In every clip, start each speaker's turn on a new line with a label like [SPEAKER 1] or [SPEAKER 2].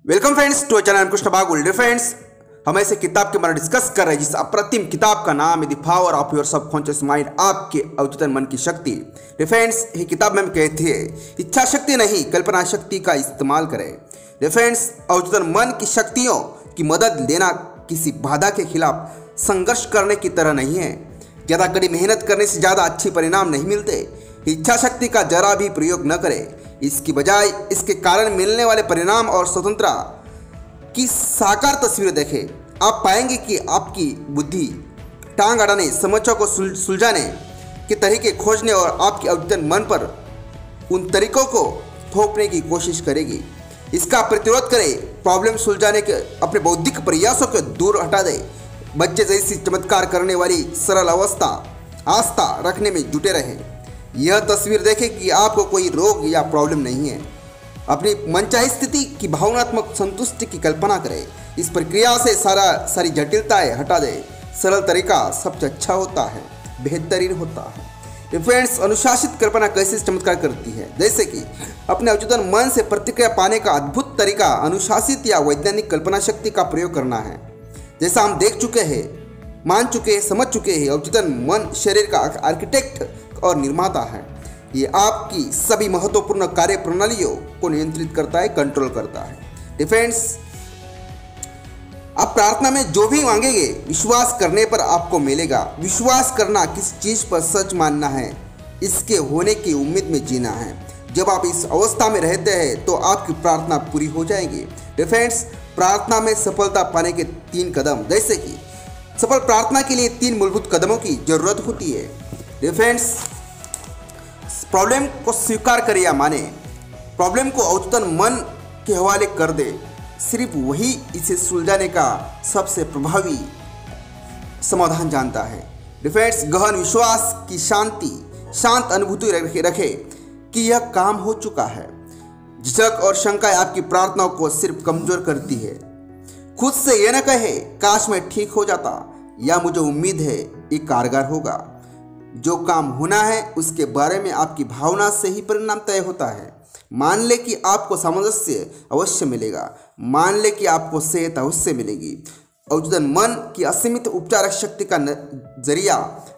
[SPEAKER 1] Welcome friends to channel Krishna Bagul. Friends, हम ऐसे किताब के बारे में डिस्कस कर रहे हैं जिस अप्रतिम किताब का नाम है the power of your subconscious mind, आपके अवचेतन मन की शक्ति। फ्रेंड्स, ये किताब में कहती है इच्छा शक्ति नहीं कल्पना शक्ति का इस्तेमाल करें। फ्रेंड्स, अवचेतन मन की शक्तियों की मदद लेना किसी बाधा के खिलाफ संघर्ष करने की तरह नहीं है। ज़्यादा कड़ी मेहनत करने से ज़्यादा अच्छे परिणाम नहीं मिलते। इच्छा शक्ति का जरा भी प्रयोग न करें, इसकी बजाय इसके कारण मिलने वाले परिणाम और स्वतंत्रता की साकार तस्वीर देखें। आप पाएंगे कि आपकी बुद्धि टांग अड़ाने, समस्या को सुलझाने के तरीके खोजने और आपके अवचेतन मन पर उन तरीकों को थोपने की कोशिश करेगी। इसका प्रतिरोध करें, प्रॉब्लम सुलझाने के अपने बौद्धिक प्रयासों को दूर हटा दें। बच्चे जैसी चमत्कार करने वाली सरल आस्था रखने में जुटे रहें। यह तस्वीर देखें कि आपको कोई रोग या प्रॉब्लम नहीं है। अपनी मनचाही स्थिति की भावनात्मक संतुष्टि की कल्पना करें। इस प्रक्रिया से सारी जटिलताएं हटा दें। सरल तरीका सबसे अच्छा होता है, बेहतरीन होता है। फ्रेंड्स, अनुशासित कल्पना कैसे चमत्कार करती है? जैसे कि अपने अवचेतन मन से प्रतिक्रिया पाने का अद्भुत तरीका अनुशासित या वैज्ञानिक कल्पना शक्ति का प्रयोग करना है। जैसा हम देख चुके हैं, मान चुके हैं, समझ चुके हैं, अवचेतन मन शरीर का आर्किटेक्ट और निर्माता है। ये आपकी सभी महत्वपूर्ण कार्य प्रणालियों को नियंत्रित करता है, कंट्रोल करता है। फ्रेंड्स, आप प्रार्थना में जो भी मांगेंगे विश्वास करने पर आपको मिलेगा। विश्वास करना किस चीज पर सच मानना है, इसके होने की उम्मीद में जीना है। जब आप इस अवस्था में रहते हैं तो आपकी प्रार्थना पूरी हो जाएगी। फ्रेंड्स, प्रार्थना में सफलता पाने के 3 कदम। जैसे कि सफल प्रार्थना के लिए 3 मूलभूत कदमों की जरूरत होती है। फ्रेंड्स, प्रॉब्लम को स्वीकार करे या माने, प्रॉब्लम को अवचेतन मन के हवाले कर दे। सिर्फ वही इसे सुलझाने का सबसे प्रभावी समाधान जानता है। फ्रेंड्स, गहन विश्वास की शांत अनुभूति रखे कि यह काम हो चुका है। झिझक और शंका आपकी प्रार्थनाओं को सिर्फ कमजोर करती है। खुद से यह न कहे काश मैं ठीक हो जाता, या मुझे उम्मीद है ये कारगर होगा। जो काम होना है उसके बारे में आपकी भावना से ही परिणाम तय होता है। मान ले कि आपको सामंजस्य अवश्य मिलेगा, मान ले कि आपको सेहत अवश्य मिलेगी। अवचेतन मन की असीमित उपचारक शक्ति का जरिया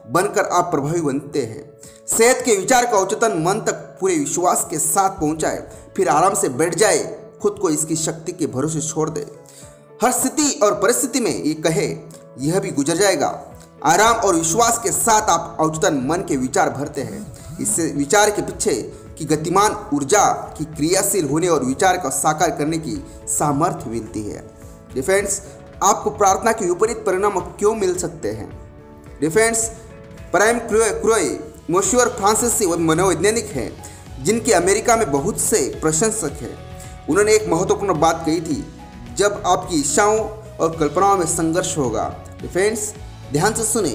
[SPEAKER 1] बनकर आप प्रभावी बनते हैं। सेहत के विचार को अवचेतन मन तक पूरे विश्वास के साथ पहुंचाए, फिर आराम से बैठ जाए, खुद को इसकी शक्ति के भरोसे छोड़ दे। हर स्थिति और परिस्थिति में ये कहे यह भी गुजर जाएगा। आराम और विश्वास के साथ आप अवचेतन मन के विचार भरते हैं। इससे विचार के पीछे की गतिमान ऊर्जा की क्रियाशील होने और विचार को साकार करने की सामर्थ्य मिलती है। फ्रेंड्स, आपको प्रार्थना के विपरीत परिणाम क्यों मिल सकते हैं? फ्रेंड्स, प्राइम क्रोए मशहूर फ्रांसीसी मनोवैज्ञानिक हैं जिनके अमेरिका में बहुत से प्रशंसक हैं। उन्होंने एक महत्वपूर्ण बात कही थी, जब आपकी इच्छाओं और कल्पनाओं में संघर्ष होगा। फ्रेंड्स, ध्यान से सुने,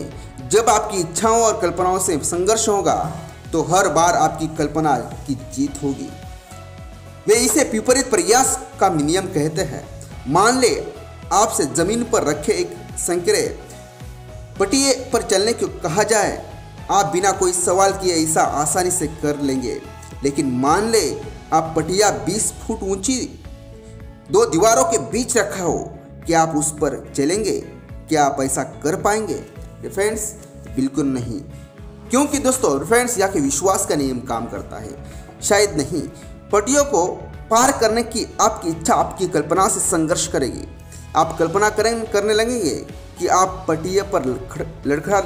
[SPEAKER 1] जब आपकी इच्छाओं और कल्पनाओं से संघर्ष होगा तो हर बार आपकी कल्पना की जीत होगी। वे इसे विपरीत प्रयास का नियम कहते हैं। मान ले आपसे जमीन पर रखे एक संकरे पटिए पर चलने को कहा जाए, आप बिना कोई सवाल किए ऐसा आसानी से कर लेंगे। लेकिन मान ले आप पटिया 20 फुट ऊंची 2 दीवारों के बीच रखा हो, क्या आप उस पर चलेंगे? क्या आप ऐसा कर पाएंगे? फ्रेंड्स, बिल्कुल नहीं। क्योंकि दोस्तों, फ्रेंड्स, यहाँ के विश्वास का नियम काम करता है। शायद नहीं, पटियों को पार करने की आपकी इच्छा आपकी कल्पना से संघर्ष करेगी। आप कल्पना करने लगेंगे कि आप पटिया पर लड़खड़ा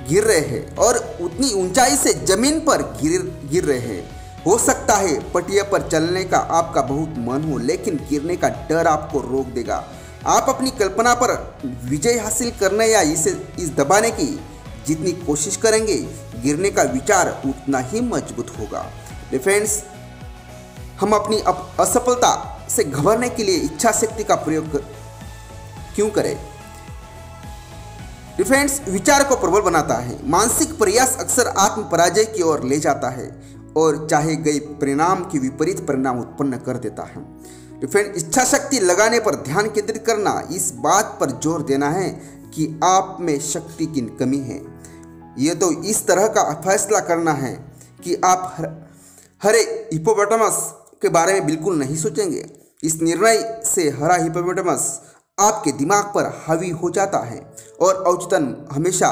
[SPEAKER 1] गिर रहे हैं और उतनी ऊंचाई से जमीन पर गिर रहे हैं। हो सकता है पटिया पर चलने का आपका बहुत मन हो, लेकिन गिरने का डर आपको रोक देगा। आप अपनी कल्पना पर विजय हासिल करने या इस दबाने की जितनी कोशिश करेंगे, गिरने का विचार उतना ही मजबूत होगा। फ्रेंड्स, हम अपनी असफलता से घबराने के लिए इच्छा शक्ति का प्रयोग क्यों करें? फ्रेंड्स, विचार को प्रबल बनाता है। मानसिक प्रयास अक्सर आत्म पराजय की ओर ले जाता है और चाहे गए परिणाम के विपरीत परिणाम उत्पन्न कर देता है। फ्रेंड्स, इच्छा शक्ति लगाने पर ध्यान केंद्रित करना, इस बात पर जोर देना है कि आप में शक्ति की कमी है। यह तो इस तरह का फैसला करना है कि आप हरे हिपोपोटामस के बारे में बिल्कुल नहीं सोचेंगे। इस निर्णय से हरा हिपोपोटामस आपके दिमाग पर हावी हो जाता है और अवचेतन हमेशा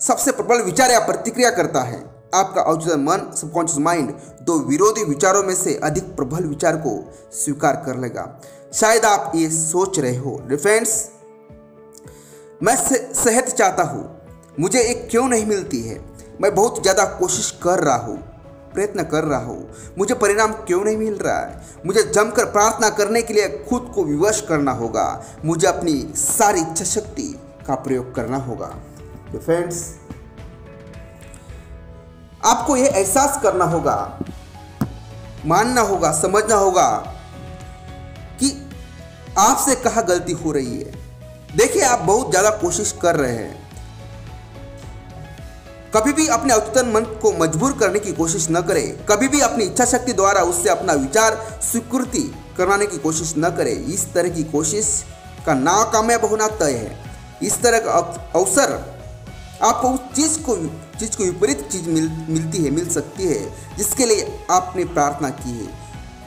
[SPEAKER 1] सबसे प्रबल विचार या प्रतिक्रिया करता है। आपका अवचेतन मन सबकॉन्शियस माइंड दो विरोधी विचारों में से अधिक प्रबल विचार को स्वीकार कर लेगा। शायद आप ये सोच रहे हो, फ्रेंड्स, मैं सेहत चाहता हूँ, मुझे एक क्यों नहीं मिलती है। मैं बहुत ज़्यादा कोशिश कर रहा हूँ, प्रयत्न कर रहा हूँ, मुझे परिणाम क्यों नहीं मिल रहा है। मुझे जमकर प्रार्थना करने के लिए खुद को विवश करना होगा। मुझे अपनी सारी इच्छा शक्ति का प्रयोग करना होगा। तो फ्रेंड्स, आपको यह एहसास करना होगा, मानना होगा, समझना होगा कि आपसे कहाँ गलती हो रही है। देखिए, आप बहुत ज़्यादा कोशिश कर रहे हैं। कभी भी अपने अवचेतन मन को मजबूर करने की कोशिश न करें। कभी भी अपनी इच्छा शक्ति द्वारा उससे अपना विचार स्वीकृति करवाने की कोशिश न करें। इस तरह की कोशिश का नाकामयाब होना तय है। इस तरह का अवसर आपको उस चीज़ को विपरीत चीज मिल सकती है जिसके लिए आपने प्रार्थना की है।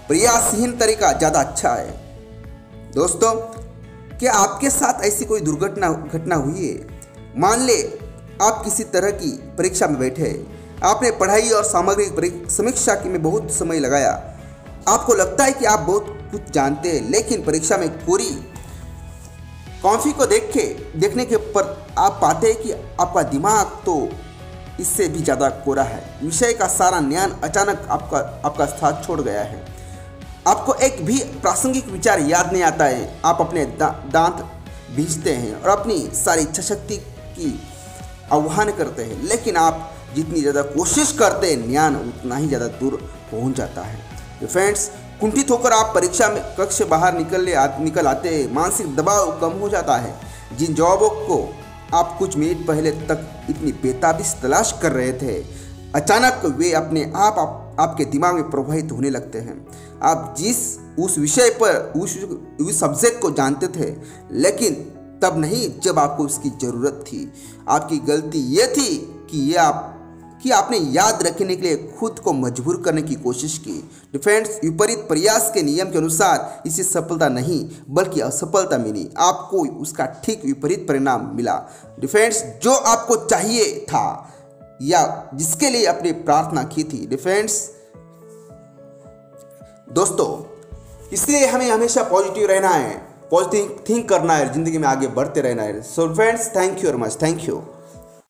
[SPEAKER 1] प्रयासहीन तरीका ज़्यादा अच्छा है। दोस्तों, क्या आपके साथ ऐसी कोई घटना हुई है? मान ले आप किसी तरह की परीक्षा में बैठे हैं। आपने पढ़ाई और सामग्री समीक्षा में बहुत समय लगाया। आपको लगता है कि आप बहुत कुछ जानते हैं, लेकिन परीक्षा में पूरी कॉपी को देखने के ऊपर आप पाते हैं कि आपका दिमाग तो इससे भी ज़्यादा कोरा है। विषय का सारा ज्ञान अचानक आपका साथ छोड़ गया है। आपको एक भी प्रासंगिक विचार याद नहीं आता है। आप अपने दांत भींचते हैं और अपनी सारी इच्छा शक्ति की आह्वान करते हैं, लेकिन आप जितनी ज़्यादा कोशिश करते हैं, ज्ञान उतना ही ज़्यादा दूर पहुंच जाता है। तो फ्रेंड्स, कुंठित होकर आप परीक्षा में कक्ष से बाहर निकल आते हैं। मानसिक दबाव कम हो जाता है। जिन जवाबों को आप कुछ मिनट पहले तक इतनी बेताबी से तलाश कर रहे थे, अचानक वे अपने आप आपके दिमाग में प्रवाहित होने लगते हैं। आप उस विषय पर उस सब्जेक्ट को जानते थे, लेकिन तब नहीं जब आपको उसकी ज़रूरत थी। आपकी गलती ये थी कि आपने याद रखने के लिए खुद को मजबूर करने की कोशिश की। फ्रेंड्स, विपरीत प्रयास के नियम के अनुसार इसे सफलता नहीं बल्कि असफलता मिली। आपको उसका ठीक विपरीत परिणाम मिला। फ्रेंड्स, जो आपको चाहिए था या जिसके लिए आपने प्रार्थना की थी। फ्रेंड्स, दोस्तों, इसलिए हमें हमेशा पॉजिटिव रहना है, पॉजिटिव थिंक करना है, जिंदगी में आगे बढ़ते रहना है। So friends, thank you very much. Thank you.